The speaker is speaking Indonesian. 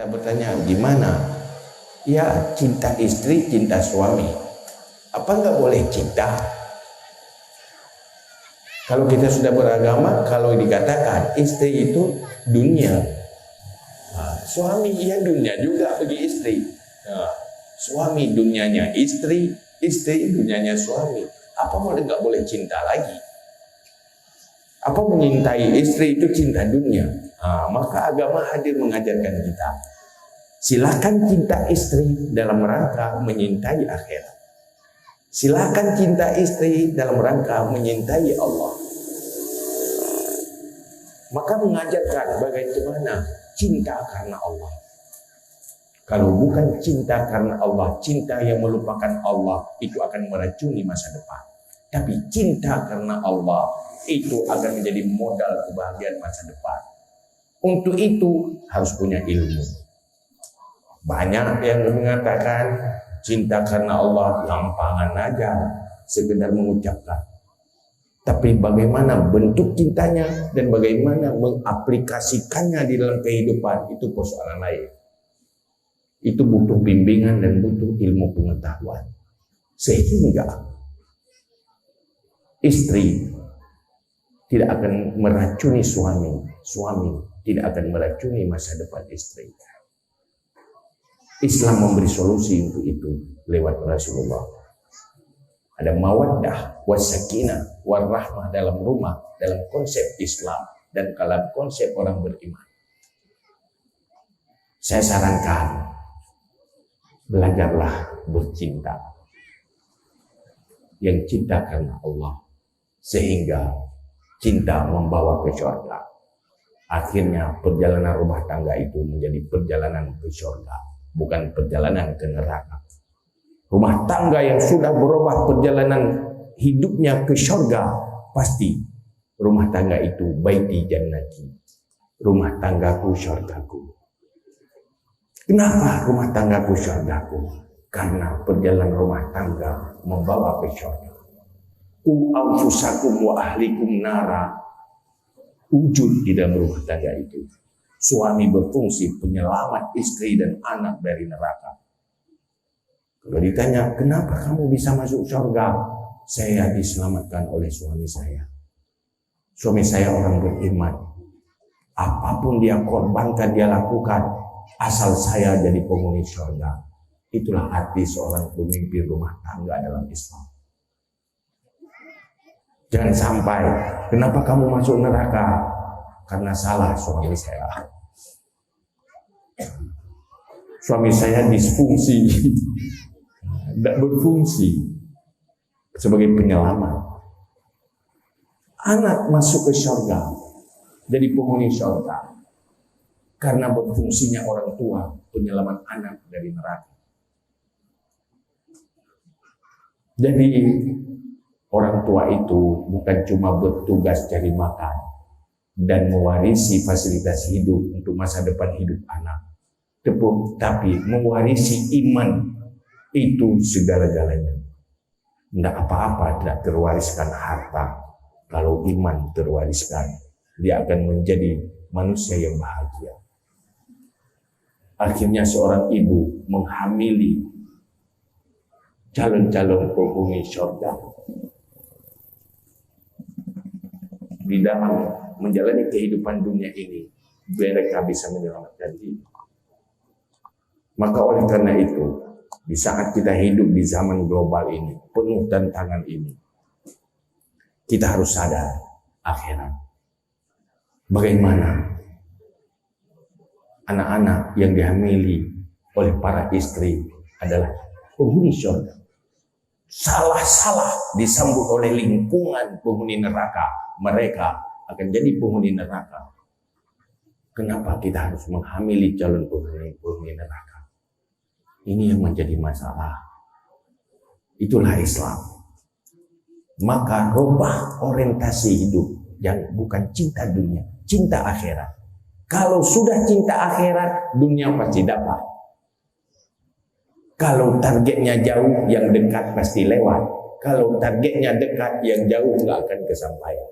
Kita bertanya, gimana? Ya, cinta istri, cinta suami. Apa nggak boleh cinta? Kalau kita sudah beragama, kalau dikatakan istri itu dunia, suami ya dunia juga bagi istri. Suami dunianya istri, istri dunianya suami. Apa nggak boleh cinta lagi? Apa menyintai istri itu cinta dunia? Maka agama hadir mengajarkan kita. Silakan cinta istri dalam rangka menyintai akhirat. Silakan cinta istri dalam rangka menyintai Allah. Maka mengajarkan bagaimana cinta karena Allah. Kalau bukan cinta karena Allah, cinta yang melupakan Allah itu akan meracuni masa depan. Tapi cinta karena Allah itu akan menjadi modal kebahagiaan masa depan. Untuk itu harus punya ilmu. Banyak yang mengatakan cinta karena Allah gampangan aja, sekedar mengucapkan. Tapi bagaimana bentuk cintanya dan bagaimana mengaplikasikannya di dalam kehidupan itu persoalan lain. Itu butuh bimbingan dan butuh ilmu pengetahuan. Sehingga istri tidak akan meracuni suami, suami tidak akan meracuni masa depan istri. Islam memberi solusi untuk itu lewat Rasulullah. Ada mawaddah, wasakinah, warahmah dalam rumah, dalam konsep Islam dan dalam konsep orang beriman. Saya sarankan, belajarlah bercinta. Yang cinta karena Allah, sehingga cinta membawa ke surga. Akhirnya perjalanan rumah tangga itu menjadi perjalanan ke surga, bukan perjalanan ke neraka. Rumah tangga yang sudah berubah perjalanan hidupnya ke surga, pasti rumah tangga itu baiti jannati, rumah tanggaku surgaku. Kenapa rumah tanggaku surgaku? Karena perjalanan rumah tangga membawa ke surga. Ku anfusakum wa ahlikum nara. Wujud di dalam rumah tangga itu. Suami berfungsi penyelamat istri dan anak dari neraka. Kalau ditanya, kenapa kamu bisa masuk surga? Saya diselamatkan oleh suami saya. Suami saya orang beriman. Apapun dia korbankan, dia lakukan. Asal saya jadi penghuni surga. Itulah arti seorang pemimpin rumah tangga dalam Islam. Jangan sampai, kenapa kamu masuk neraka? Karena salah suami saya. Suami saya disfungsi, tidak berfungsi sebagai penyelamat. Anak masuk ke surga, jadi penghuni surga. Karena berfungsinya orang tua, penyelamat anak dari neraka. Jadi orang tua itu bukan cuma bertugas cari makan dan mewarisi fasilitas hidup untuk masa depan hidup anak, tapi mewarisi iman itu segala-galanya. Tidak apa-apa tidak terwariskan harta, kalau iman terwariskan, dia akan menjadi manusia yang bahagia. Akhirnya seorang ibu menghamili calon-calon penghuni surga. Di dalam menjalani kehidupan dunia ini, mereka bisa menyelamatkan diri. Maka oleh karena itu, di saat kita hidup di zaman global ini, penuh tantangan ini, kita harus sadar akhirat. Bagaimana anak-anak yang dihamili oleh para istri adalah penghuni surga. Salah-salah disambut oleh lingkungan penghuni neraka, mereka akan jadi penghuni neraka. Kenapa kita harus menghamili calon penghuni neraka? Ini yang menjadi masalah. Itulah Islam. Maka rubah orientasi hidup yang bukan cinta dunia, cinta akhirat. Kalau sudah cinta akhirat, dunia pasti dapat. Kalau targetnya jauh, yang dekat pasti lewat. Kalau targetnya dekat, yang jauh nggak akan kesampaian.